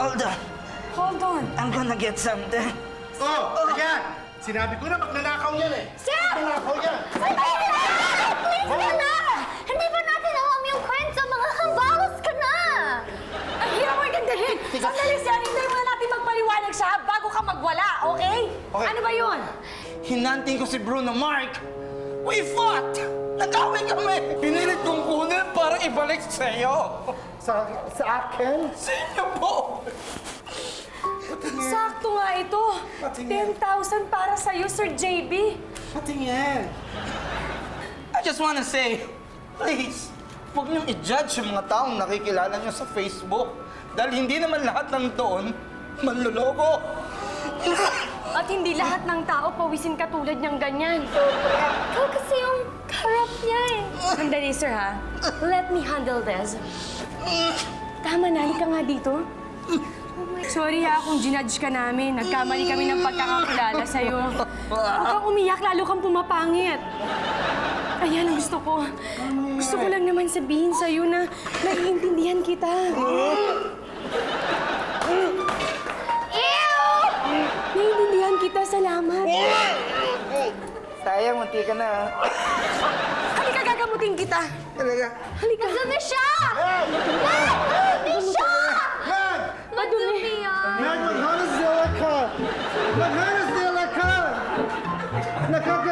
Hold on. Hold on. I'm gonna get something. Oh, ayan! Sinabi ko na magnanakaw yan eh. Sir! Magnanakaw yan. Please ka na! Hindi ba natin alam yung kwento? Mga kambalos ka na! Ang hirap mo igandahin! Sandali siya, hindi mo na natin magpaliwanag siya bago ka magwala, okay? Okay. Ano ba yun? Hinanting ko si Bruno Mark. We fought! Nag-away kami! Pinilit kong kunin para ibalik sa'yo. Sa akin? Sa inyo po! Sakto nga ito. Patingin. 10,000 para sa'yo, Sir JB. Patingin. I just wanna say, please, huwag niyong i-judge yung mga taong nakikilala niyo sa Facebook. Dahil hindi naman lahat ng doon manloloko. At hindi lahat ng tao pawisin katulad niyang ganyan. Ikaw kasi yung karap niya eh. Sandali, sir, ha? Let me handle this. Tama na, halika nga dito. Sorry ha, kung ginudge ka namin. Nagkamali kami ng pagkakakilala sa'yo. Huwag kang umiyak, lalo kang pumapangit. Ayan ang gusto ko. Gusto ko lang naman sabihin sa'yo na naiintindihan kita. Ew! Naiintindihan kita, salamat. Sayang, munti ka na. Halika, gagamutin kita. Talaga. Halika. Nasaan na siya?